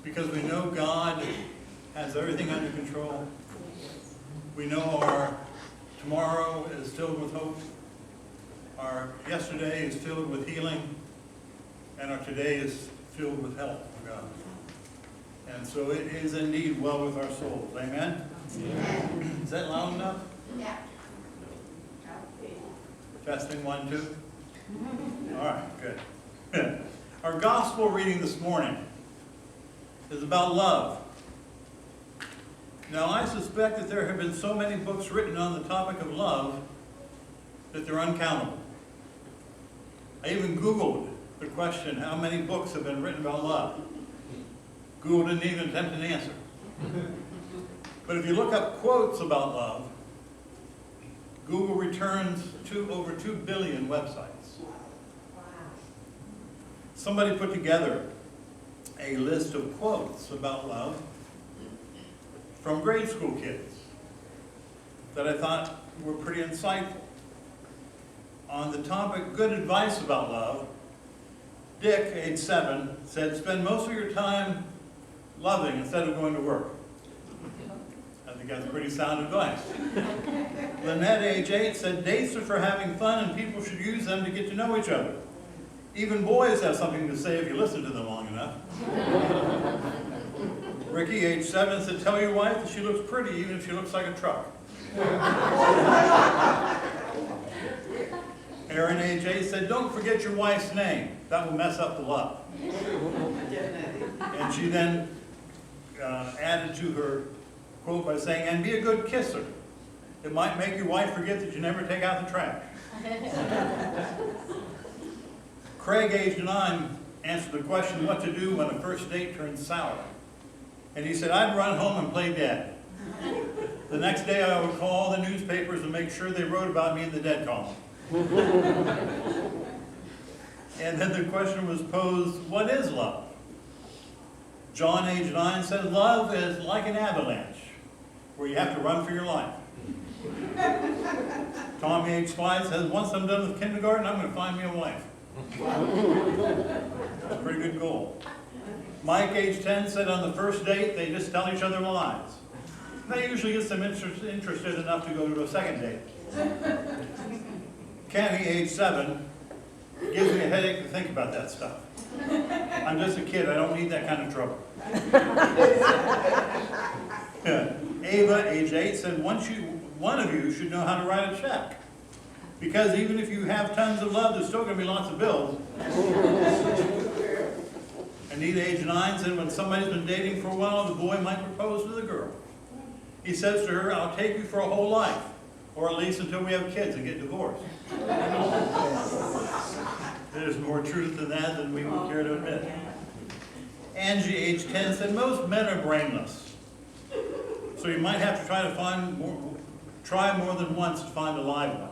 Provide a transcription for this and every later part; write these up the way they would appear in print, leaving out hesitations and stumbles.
because we know God has everything under control. We know our tomorrow is filled with hope. Our yesterday is filled with healing. And our today is filled with help from God. And so it is indeed well with our souls. Amen? Amen. Is that loud enough? Yeah. Testing 1, 2. All right, good. Our gospel reading this morning is about love. Now, I suspect that there have been so many books written on the topic of love that they're uncountable. I even Googled the question, how many books have been written about love? Google didn't even attempt an answer. But if you look up quotes about love, Google returns to over 2 billion websites. Somebody put together a list of quotes about love from grade school kids that I thought were pretty insightful. On the topic, good advice about love, Dick, age 7, said, spend most of your time loving instead of going to work. I think that's pretty sound advice. Lynette, age 8, said, dates are for having fun and people should use them to get to know each other. Even boys have something to say if you listen to them long enough. Ricky, age 7, said, tell your wife that she looks pretty even if she looks like a truck. Aaron, age 8, said, don't forget your wife's name. That will mess up the love. And she then added to her quote by saying, and be a good kisser. It might make your wife forget that you never take out the trash. Craig, age 9, answered the question what to do when a first date turns sour. And he said, I'd run home and play dead. The next day I would call all the newspapers and make sure they wrote about me in the dead column. And then the question was posed, what is love? John, age 9, says, love is like an avalanche, where you have to run for your life. Tommy, age 5, says, once I'm done with kindergarten, I'm going to find me a wife. That's a pretty good goal. Mike, age 10, said on the first date, they just tell each other lies. That usually gets them interested enough to go to a second date. Kenny, age 7, gives me a headache to think about that stuff. I'm just a kid. I don't need that kind of trouble. Ava, age 8, said one of you should know how to write a check. Because even if you have tons of love, there's still going to be lots of bills. Anita, age 9, said when somebody's been dating for a while, the boy might propose to the girl. He says to her, I'll take you for a whole life, or at least until we have kids and get divorced. There's more truth to that than we would care to admit. Angie, age 10, said most men are brainless. So you might have to try more than once to find a live one.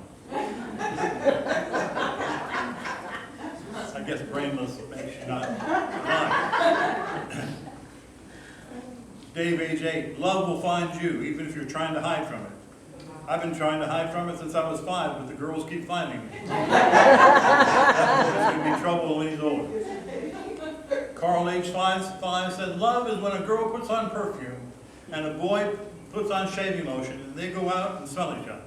I guess brainless makes you not alive. Dave, age 8, love will find you even if you're trying to hide from it. I've been trying to hide from it since I was 5, but the girls keep finding me. That's going to be trouble when he's older. Carl, age 5, said, love is when a girl puts on perfume and a boy puts on shaving lotion and they go out and smell each other.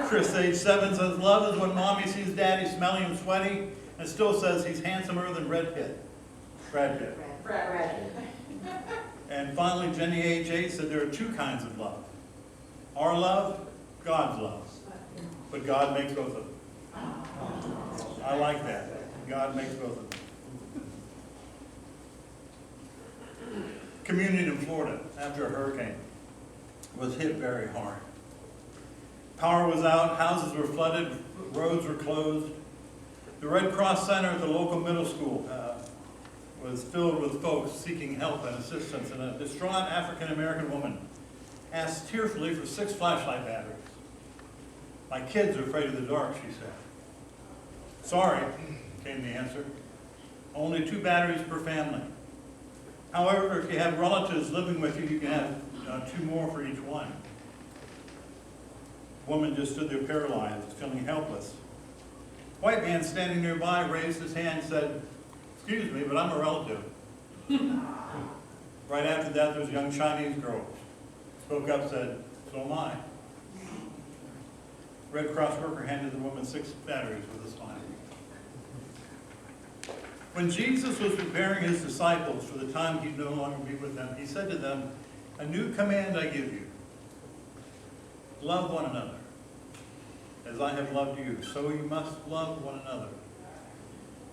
Chris, age 7, says, love is when mommy sees daddy smelling him sweaty and still says he's handsomer than Brad Pitt. And finally, Jenny, age 8, said there are 2 kinds of love. Our love, God's love. But God makes both of them. I like that. God makes both of them. Community in Florida, after a hurricane, was hit very hard. Power was out, houses were flooded, roads were closed. The Red Cross Center at the local middle school was filled with folks seeking help and assistance, and a distraught African-American woman asked tearfully for 6 flashlight batteries. My kids are afraid of the dark, she said. Sorry, came the answer. Only 2 batteries per family. However, if you have relatives living with you, you can have 2 more for each one. The woman just stood there paralyzed, feeling helpless. White man standing nearby raised his hand and said, "Excuse me, but I'm a relative." Right after that, there was a young Chinese girl. Spoke up, said, "So am I." Red Cross worker handed the woman 6 batteries with a smile. When Jesus was preparing his disciples for the time he'd no longer be with them, he said to them, "A new command I give you. Love one another. As I have loved you, so you must love one another.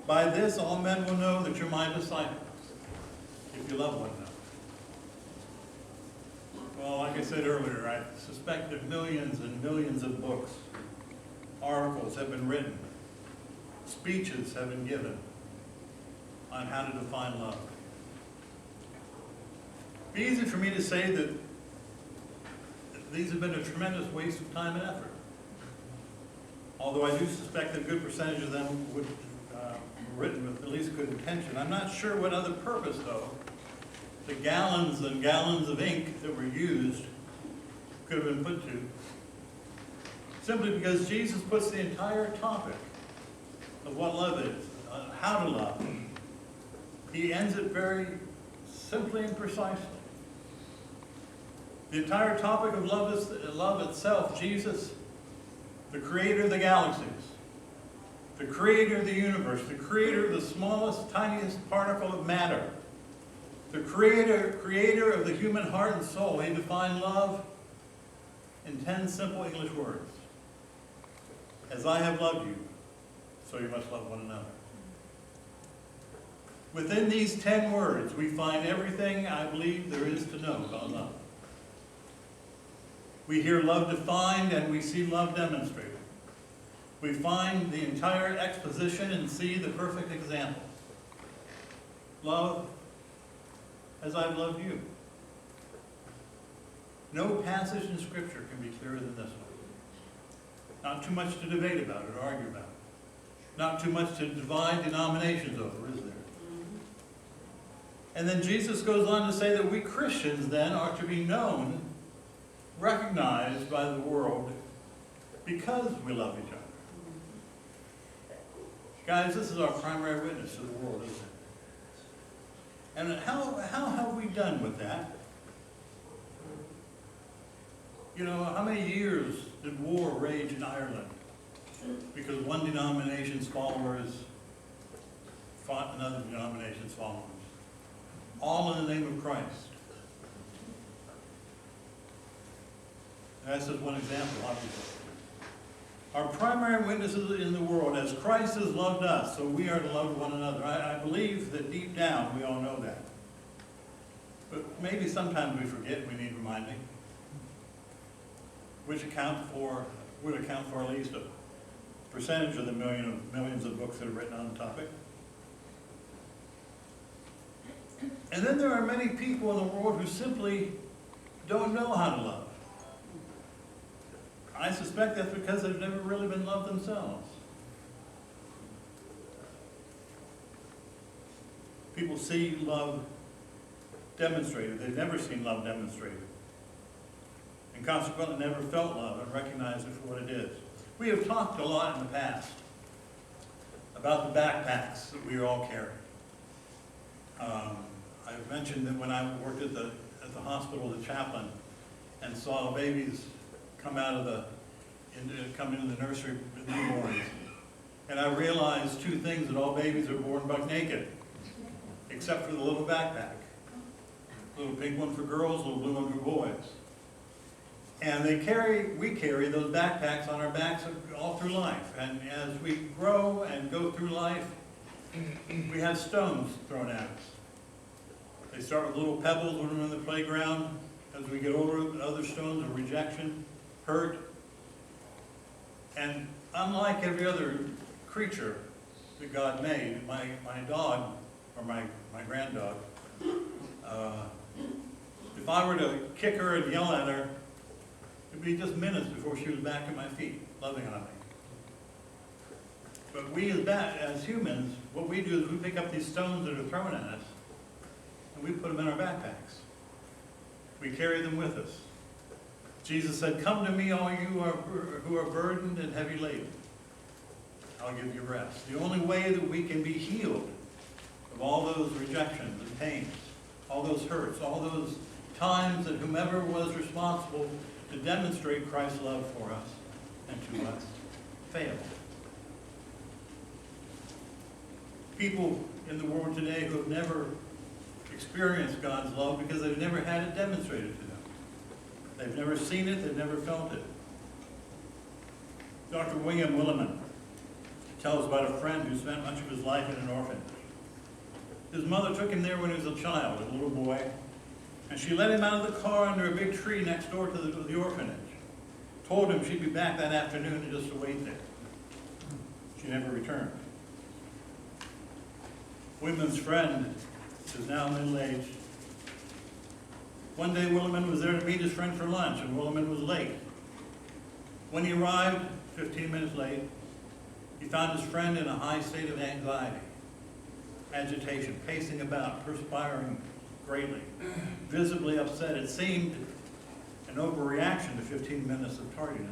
By this all men will know that you're my disciples, if you love one another." Well, like I said earlier, I suspect that millions and millions of books, articles have been written, speeches have been given on how to define love. It'd be easy for me to say that these have been a tremendous waste of time and effort. Although I do suspect that a good percentage of them were written with at least good intention. I'm not sure what other purpose, though, the gallons and gallons of ink that were used could have been put to. Simply because Jesus puts the entire topic of what love is, how to love, he ends it very simply and precisely. The entire topic of love is love itself. Jesus, the creator of the galaxies, the creator of the universe, the creator of the smallest, tiniest particle of matter, the creator of the human heart and soul, he defined love in 10 simple English words. As I have loved you, so you must love one another. Within these 10 words, we find everything I believe there is to know about love. We hear love defined and we see love demonstrated. We find the entire exposition and see the perfect example. Love as I've loved you. No passage in Scripture can be clearer than this one. Not too much to debate about or argue about. Not too much to divide denominations over, is there? And then Jesus goes on to say that we Christians then are to be known, recognized by the world because we love each other. Guys, this is our primary witness to the world, isn't it? And how have we done with that? You know, how many years did war rage in Ireland because one denomination's followers fought another denomination's followers? All in the name of Christ. That's just one example, obviously. Our primary witnesses in the world, as Christ has loved us, so we are to love one another. I believe that deep down we all know that. But maybe sometimes we forget, we need reminding. Which would account for at least a percentage of the millions of books that are written on the topic. And then there are many people in the world who simply don't know how to love. I suspect that's because they've never really been loved themselves. People see love demonstrated. They've never seen love demonstrated. And consequently never felt love and recognized it for what it is. We have talked a lot in the past about the backpacks that we all carry. I've mentioned that when I worked at the hospital, the chaplain, and saw babies come into the nursery with newborns. And I realized 2 things, that all babies are born buck naked, except for the little backpack. Little pink one for girls, little blue one for boys. And we carry those backpacks on our backs all through life. And as we grow and go through life, we have stones thrown at us. They start with little pebbles when we're in the playground. As we get older, other stones of rejection, hurt. And unlike every other creature that God made, my dog, or my granddog, if I were to kick her and yell at her, it'd be just minutes before she was back at my feet, loving on me. But we as humans, what we do is we pick up these stones that are thrown at us, and we put them in our backpacks. We carry them with us. Jesus said, "Come to me, all you who are burdened and heavy laden, I'll give you rest. The only way that we can be healed of all those rejections and pains, all those hurts, all those times that whomever was responsible to demonstrate Christ's love for us and to us failed. People in the world today who have never experienced God's love because they've never had it demonstrated to them. They've never seen it, they've never felt it. Dr. William Willimon tells about a friend who spent much of his life in an orphanage. His mother took him there when he was a child, a little boy, and she let him out of the car under a big tree next door to the orphanage. Told him she'd be back that afternoon and just to wait there. She never returned. Williman's friend is now middle-aged. One day Williman was there to meet his friend for lunch, and Williman was late. When he arrived, 15 minutes late, he found his friend in a high state of anxiety, agitation, pacing about, perspiring greatly, visibly upset. It seemed an overreaction to 15 minutes of tardiness.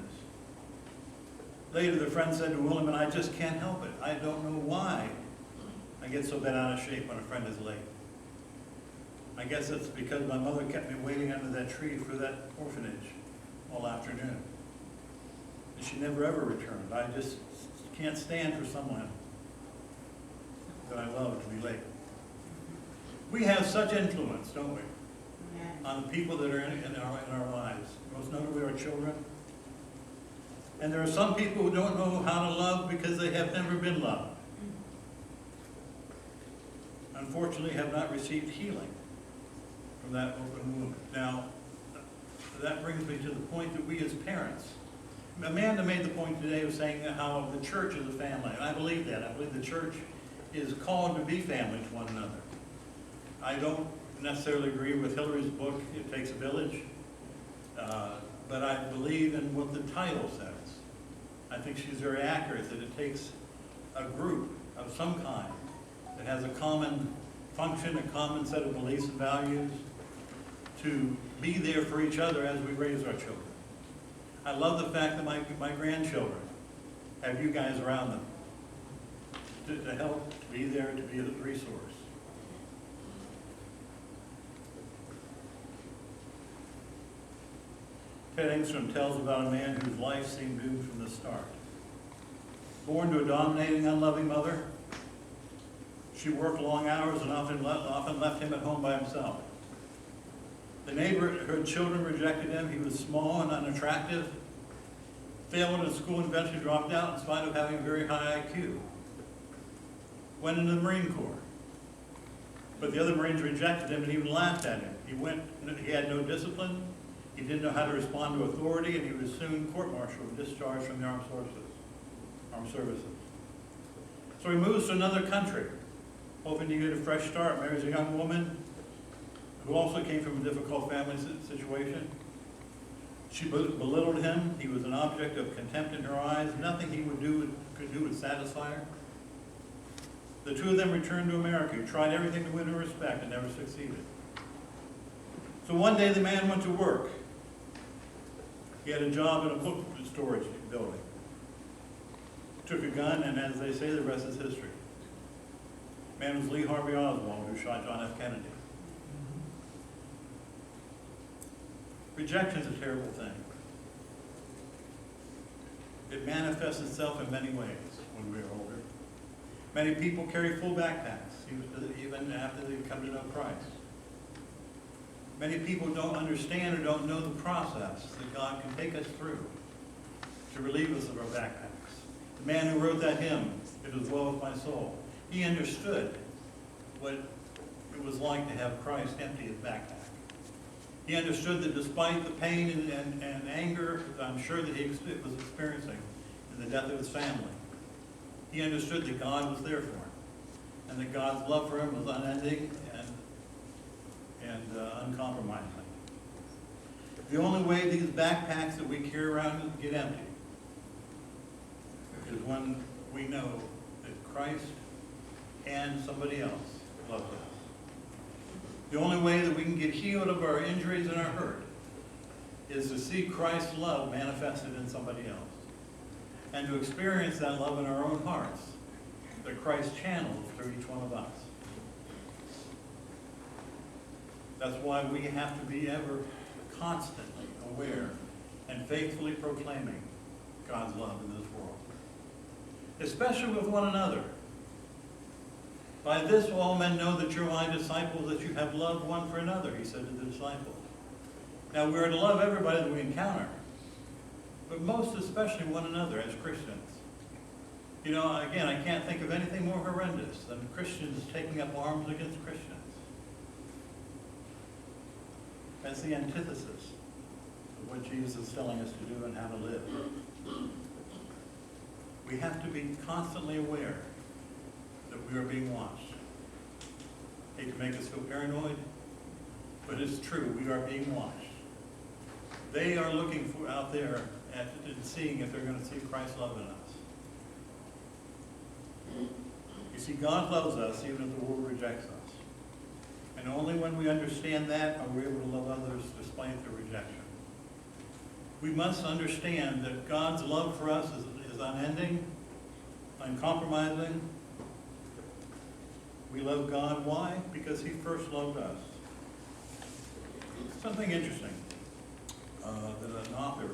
Later, the friend said to Williman, "I just can't help it. I don't know why I get so bent out of shape when a friend is late. I guess it's because my mother kept me waiting under that tree for that orphanage all afternoon. And she never ever returned. I just can't stand for someone that I love to be late." We have such influence, don't we, on the people that are in our lives, most notably our children. And there are some people who don't know how to love because they have never been loved. Unfortunately, have not received healing from that open wound. Now, that brings me to the point that we as parents, Amanda made the point today of saying how the church is a family, and I believe that. I believe the church is called to be family to one another. I don't necessarily agree with Hillary's book, It Takes a Village, but I believe in what the title says. I think she's very accurate that it takes a group of some kind that has a common function, a common set of beliefs and values to be there for each other as we raise our children. I love the fact that my grandchildren have you guys around them to help, to be there, to be a resource. Ted Engstrom tells about a man whose life seemed doomed from the start. Born to a dominating, unloving mother, she worked long hours and often left him at home by himself. The neighborhood children rejected him. He was small and unattractive, failed in school and eventually dropped out in spite of having a very high IQ. Went into the Marine Corps. But the other Marines rejected him and even laughed at him. He had no discipline. He didn't know how to respond to authority, and he was soon court-martialed and discharged from the armed services. So he moves to another country, hoping to get a fresh start, marries a young woman who also came from a difficult family situation. She belittled him. He was an object of contempt in her eyes. Nothing he could do would satisfy her. The two of them returned to America. He tried everything to win her respect and never succeeded. So one day the man went to work. He had a job in a book storage building. Took a gun, and as they say, the rest is history. The man was Lee Harvey Oswald, who shot John F. Kennedy. Rejection is a terrible thing. It manifests itself in many ways when we are older. Many people carry full backpacks, even after they come to know Christ. Many people don't understand or don't know the process that God can take us through to relieve us of our backpacks. The man who wrote that hymn, "It is well with my soul," he understood what it was like to have Christ empty his backpack. He understood that despite the pain and anger I'm sure that he was experiencing in the death of his family, he understood that God was there for him and that God's love for him was unending and uncompromising. The only way these backpacks that we carry around get empty is when we know that Christ and somebody else loves us. The only way that we can get healed of our injuries and our hurt is to see Christ's love manifested in somebody else. and to experience that love in our own hearts that Christ channels through each one of us. That's why we have to be ever constantly aware and faithfully proclaiming God's love in this world, especially with one another. By this all men know that you're my disciples, that you have loved one for another, he said to the disciples. Now we're to love everybody that we encounter, but most especially one another as Christians. You know, again, I can't think of anything more horrendous than Christians taking up arms against Christians. That's the antithesis of what Jesus is telling us to do and how to live. We have to be constantly aware that we are being watched. I hate to make us feel paranoid, but it's true, we are being watched. They are looking for out there and seeing if they're going to see Christ's love in us. You see, God loves us even if the world rejects us. And only when we understand that are we able to love others despite their rejection. We must understand that God's love for us is unending, uncompromising. We love God. Why? Because he first loved us. Something interesting that an author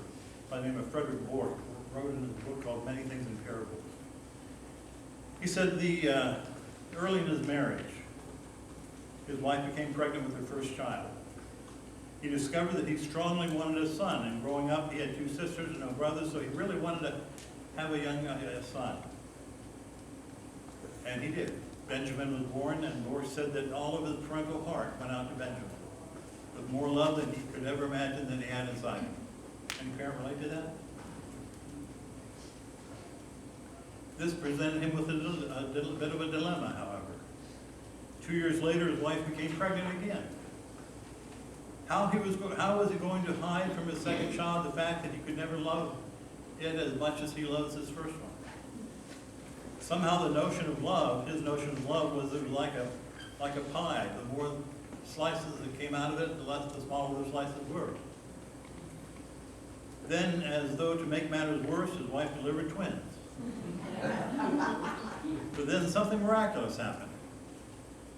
by the name of Frederick Bork wrote in a book called Many Things in Parables. He said early in his marriage, his wife became pregnant with her first child. He discovered that he strongly wanted a son, and growing up he had 2 sisters and no brothers, so he really wanted to have a young son. And he did. Benjamin was born, and the Lord said that all of his parental heart went out to Benjamin, with more love than he could ever imagine than he had inside him. Any parent relate to that? This presented him with a bit of a dilemma, however. 2 years later, his wife became pregnant again. How was he going to hide from his second child the fact that he could never love it as much as he loves his first one? Somehow the notion of love, his notion of love, was it was like a pie. The more slices that came out of it, the smaller the slices were. Then, as though to make matters worse, his wife delivered twins. But then something miraculous happened.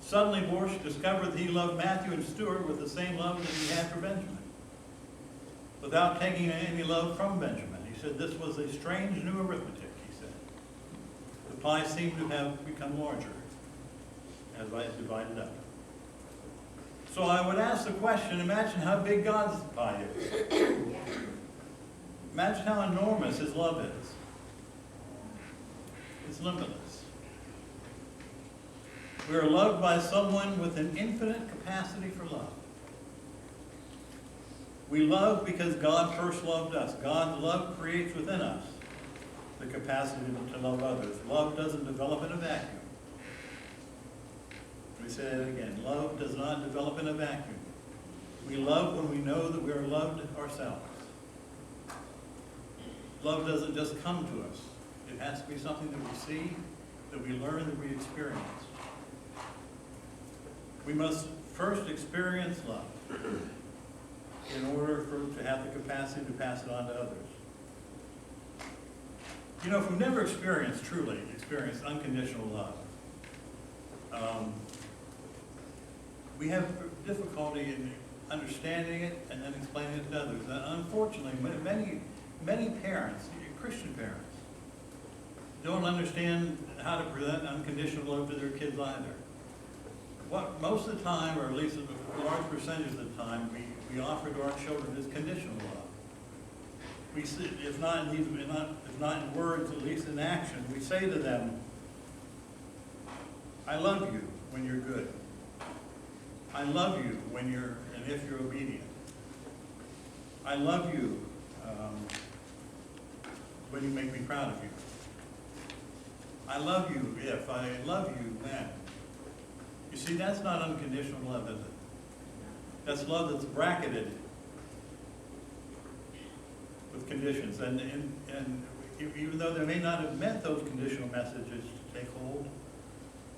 Suddenly, Borsch discovered that he loved Matthew and Stuart with the same love that he had for Benjamin, without taking any love from Benjamin. He said this was a strange new arithmetic, he said. The pie seemed to have become larger as I divided up. So I would ask the question, imagine how big God's pie is. Imagine how enormous his love is. It's limitless. We are loved by someone with an infinite capacity for love. We love because God first loved us. God's love creates within us the capacity to love others. Love doesn't develop in a vacuum. Let me say that again. Love does not develop in a vacuum. We love when we know that we are loved ourselves. Love doesn't just come to us. It has to be something that we see, that we learn, that we experience. We must first experience love in order to have the capacity to pass it on to others. You know, if we've never truly experienced unconditional love, we have difficulty in understanding it and then explaining it to others. And unfortunately, many parents, Christian parents, don't understand how to present unconditional love to their kids either. Most of the time, or at least a large percentage of the time, we offer to our children is conditional love. We see, if not in words, at least in action, we say to them, I love you when you're good. I love you when you're, and if you're obedient. I love you when you make me proud of you. I love you if. I love you when. You see, that's not unconditional love, is it? That's love that's bracketed with conditions. And even though they may not have meant those conditional messages to take hold,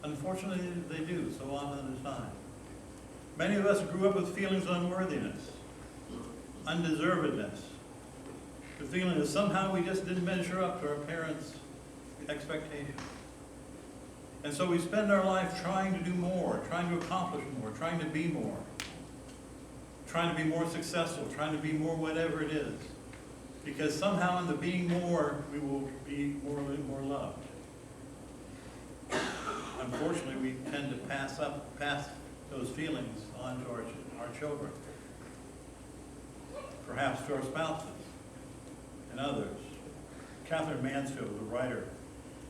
unfortunately they do so often at a time. Many of us grew up with feelings of unworthiness, undeservedness. The feeling that somehow we just didn't measure up to our parents' expectations. And so we spend our life trying to do more, trying to accomplish more, trying to be more, trying to be more successful, trying to be more whatever it is. Because somehow in the being more, we will be more loved. Unfortunately, we tend to pass those feelings on to our children, perhaps to our spouses and others. Catherine Mansfield, the writer,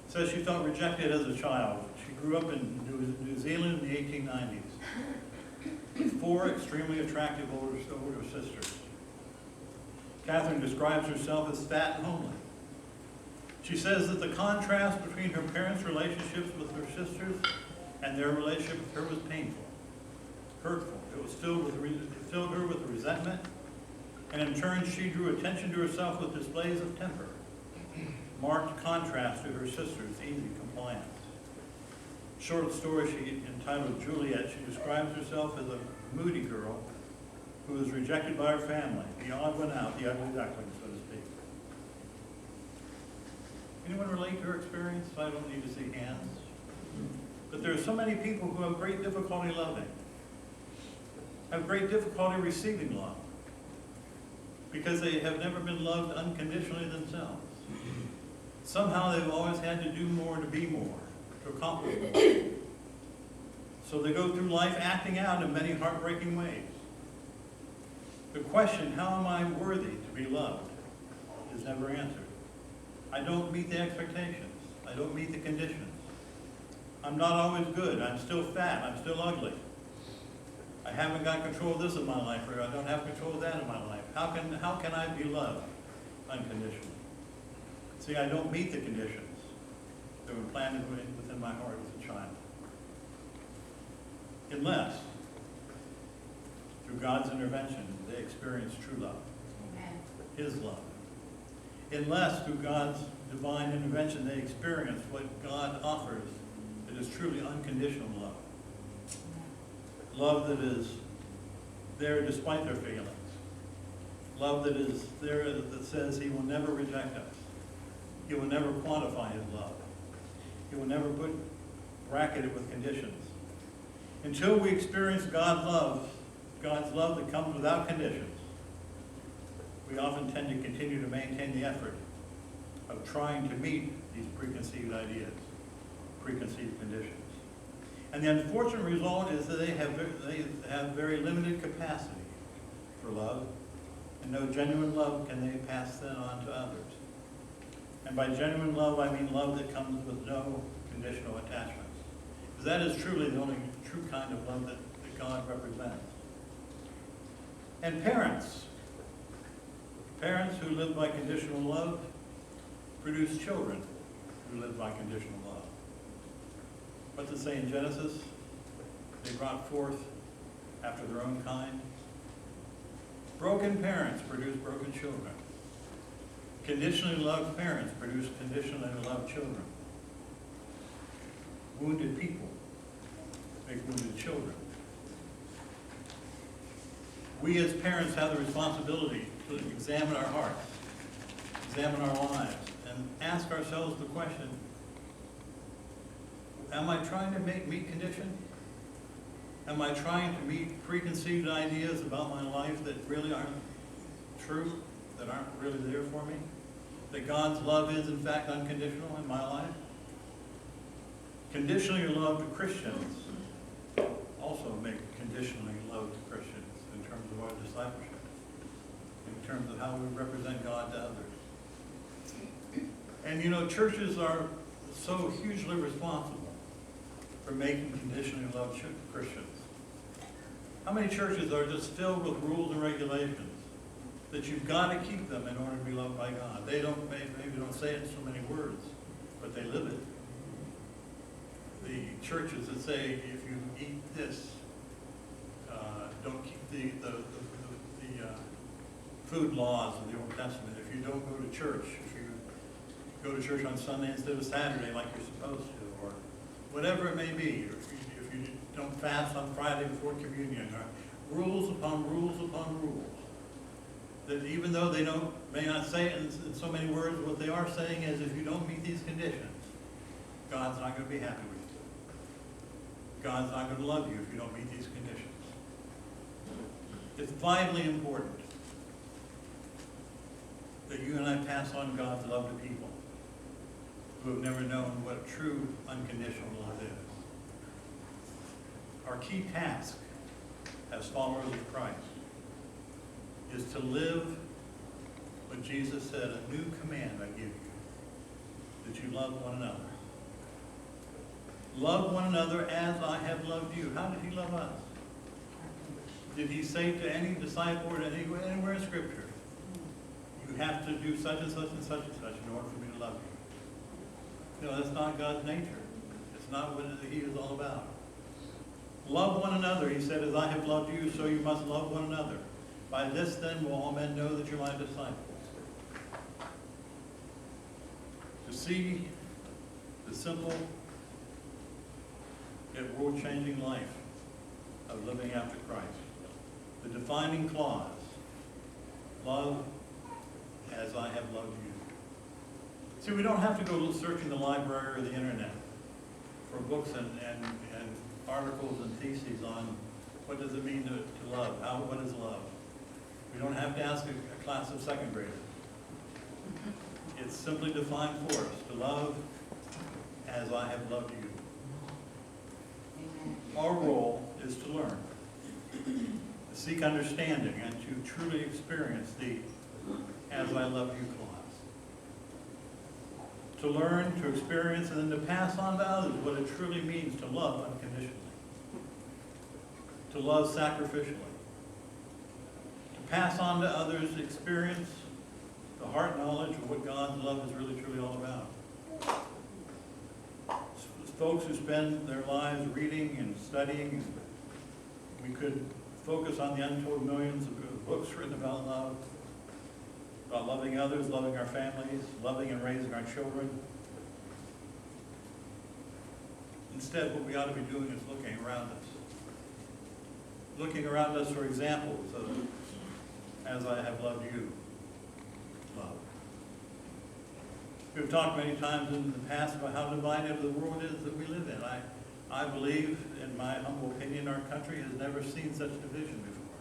says she felt rejected as a child. She grew up in New Zealand in the 1890s with 4 extremely attractive older sisters. Catherine describes herself as fat and homely. She says that the contrast between her parents' relationships with her sisters and their relationship with her was painful, hurtful. It filled her with resentment, and in turn she drew attention to herself with displays of temper, marked contrast to her sister's easy compliance. Short story she entitled Juliet, she describes herself as a moody girl who was rejected by her family, the odd one out, the ugly duckling, so to speak. Anyone relate to her experience? I don't need to see hands. But there are so many people who have great difficulty loving, have great difficulty receiving love, because they have never been loved unconditionally themselves. Somehow they've always had to do more to be more, to accomplish more. So they go through life acting out in many heartbreaking ways. The question, how am I worthy to be loved, is never answered. I don't meet the expectations. I don't meet the conditions. I'm not always good. I'm still fat. I'm still ugly. I haven't got control of this in my life, or I don't have control of that in my life. How can I be loved unconditionally? See, I don't meet the conditions that were planted within my heart as a child. Unless, through God's intervention, they experience true love. Amen. His love. Unless, through God's divine intervention, they experience what God offers that is truly unconditional love. Love that is there despite their failings. Love that is there that says He will never reject us. He will never quantify His love. He will never bracket it with conditions. Until we experience God's love that comes without conditions, we often tend to continue to maintain the effort of trying to meet these preconceived ideas, preconceived conditions. And the unfortunate result is that they have very limited capacity for love, and no genuine love can they pass then on to others. And by genuine love, I mean love that comes with no conditional attachments. Because that is truly the only true kind of love that God represents. And parents who live by conditional love produce children who live by conditional love. What's it say in Genesis? They brought forth after their own kind. Broken parents produce broken children. Conditionally loved parents produce conditionally loved children. Wounded people make wounded children. We as parents have the responsibility to examine our hearts, examine our lives, and ask ourselves the question, am I trying to meet condition? Am I trying to meet preconceived ideas about my life that really aren't true, that aren't really there for me? That God's love is in fact unconditional in my life? Conditionally loved Christians also make conditionally loved Christians in terms of our discipleship, in terms of how we represent God to others. And you know, churches are so hugely responsible for making conditionally loved Christians. How many churches are just filled with rules and regulations that you've got to keep them in order to be loved by God? They maybe don't say it in so many words, but they live it. The churches that say, if you eat this, don't keep the food laws of the Old Testament. If you don't go to church, if you go to church on Sunday instead of Saturday like you're supposed to, or whatever it may be, or if you don't fast on Friday before communion, or rules upon rules upon rules. that even though they may not say it in so many words, what they are saying is if you don't meet these conditions, God's not going to be happy with you. God's not going to love you if you don't meet these conditions. It's vitally important that you and I pass on God's love to people who have never known what true unconditional love is. Our key task as followers of Christ is to live what Jesus said, a new command I give you, that you love one another. Love one another as I have loved you. How did he love us? Did he say to any disciple or anywhere in Scripture, you have to do such and such and such and such in order for me to love you? No, that's not God's nature. It's not what he is all about. Love one another, he said, as I have loved you, so you must love one another. By this, then, will all men know that you're my disciples. To see the simple yet world-changing life of living after Christ. The defining clause, love as I have loved you. See, we don't have to go searching the library or the internet for books and articles and theses on what does it mean to love, what is love. We don't have to ask a class of second graders. It's simply defined for us, to love as I have loved you. Our role is to learn, to seek understanding, and to truly experience the as I love you clause. To learn, to experience, and then to pass on to others what it truly means to love unconditionally. To love sacrificially. To pass on to others experience, the heart knowledge of what God's love is really truly all about. Folks who spend their lives reading and studying, we could focus on the untold millions of books written about love, about loving others, loving our families, loving and raising our children. Instead, what we ought to be doing is looking around us. Looking around us for examples of, as I have loved you, love. We've talked many times in the past about how divided the world is that we live in. I believe, in my humble opinion, our country has never seen such division before.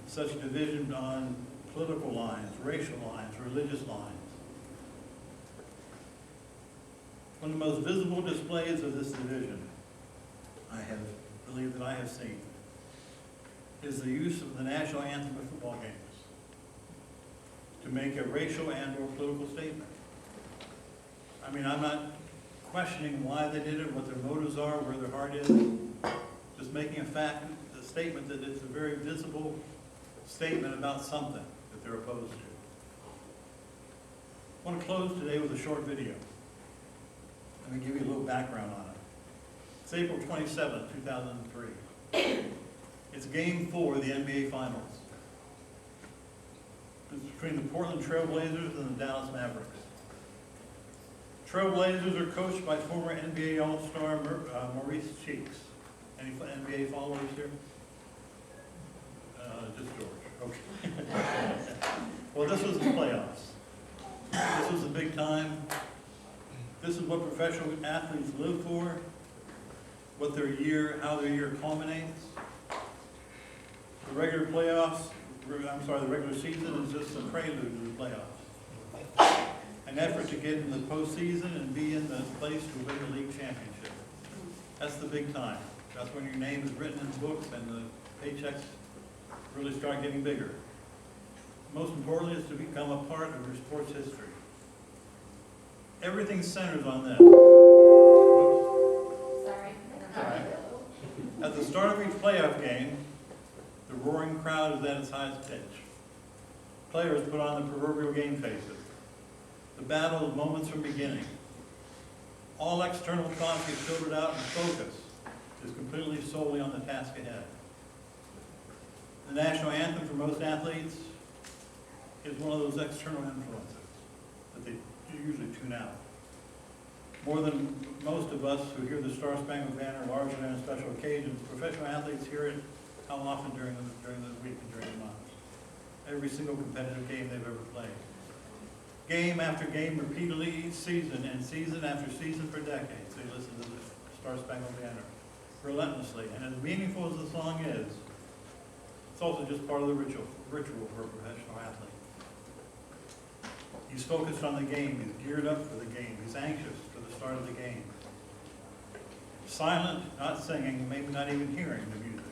Such division on political lines, racial lines, religious lines. One of the most visible displays of this division I believe that I have seen is the use of the national anthem of football games to make a racial and or political statement. I mean, I'm not questioning why they did it, what their motives are, where their heart is. Just making a statement that it's a very visible statement about something that they're opposed to. I want to close today with a short video. Let me give you a little background on it. It's April 27, 2003. It's Game 4 of the NBA Finals. It's between the Portland Trail Blazers and the Dallas Mavericks. Trail Blazers are coached by former NBA All-Star Maurice Cheeks. Any NBA followers here? Just George. Okay. Well, this was the playoffs. This was the big time. This is what professional athletes live for, what how their year culminates. The regular season is just a prelude to the playoffs. An effort to get in the postseason and be in the place to win the league championship. That's the big time. That's when your name is written in the books and the paychecks really start getting bigger. Most importantly is to become a part of your sports history. Everything centers on that. Sorry. At the start of each playoff game, the roaring crowd is at its highest pitch. Players put on the proverbial game faces. The battle is moments from beginning. All external thoughts get filtered out and focus is completely solely on the task ahead. The national anthem for most athletes is one of those external influences that they usually tune out. More than most of us who hear the Star Spangled Banner larger than special occasions, professional athletes hear it how often during the week and during the month. every single competitive game they've ever played. Game after game, repeatedly, each season, and season after season for decades, they listen to the Star Spangled Banner relentlessly. And as meaningful as the song is, it's also just part of the ritual for a professional athlete. He's focused on the game. He's geared up for the game. He's anxious for the start of the game. Silent, not singing, maybe not even hearing the music.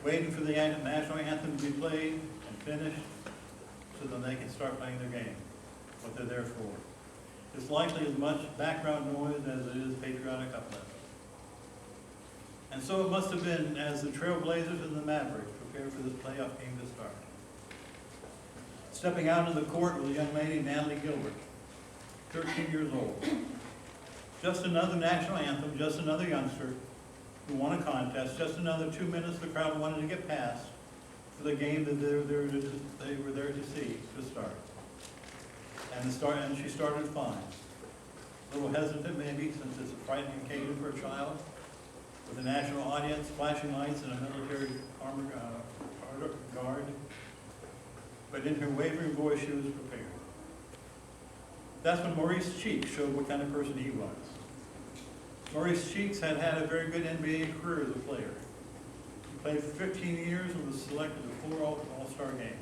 Waiting for the national anthem to be played and finished so that they can start playing their game, what they're there for. It's likely as much background noise as it is patriotic uplift. And so it must have been as the Trailblazers and the Mavericks prepared for this playoff game to start. Stepping out into the court was a young lady, Natalie Gilbert, 13 years old. Just another national anthem, just another youngster who won a contest, just another 2 minutes the crowd wanted to get past for the game that they were there to see to start. And she started fine. A little hesitant maybe, since it's a frightening occasion for a child, with a national audience, flashing lights, and a military armor guard. But in her wavering voice, she was prepared. That's when Maurice Cheeks showed what kind of person he was. Maurice Cheeks had had a very good NBA career as a player. He played for 15 years and was selected to 4 All-Star games.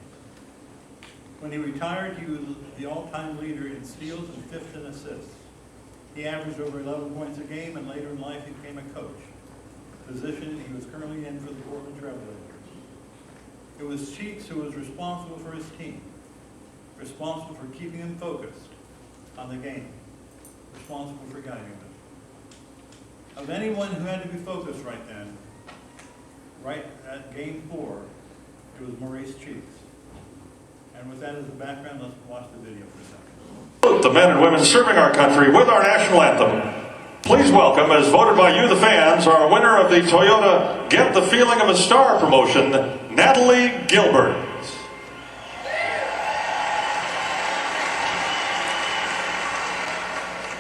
When he retired, he was the all-time leader in steals and 5th in assists. He averaged over 11 points a game, and later in life he became a coach, a position he was currently in for the Portland Trailblazers. It was Cheeks who was responsible for his team, responsible for keeping him focused on the game, responsible for guiding them. Of anyone who had to be focused right then, right at game 4, it was Maurice Cheeks. And with that as the background, let's watch the video for a second. The men and women serving our country with our national anthem. Please welcome, as voted by you, the fans, our winner of the Toyota Get the Feeling of a Star promotion, Natalie Gilbert.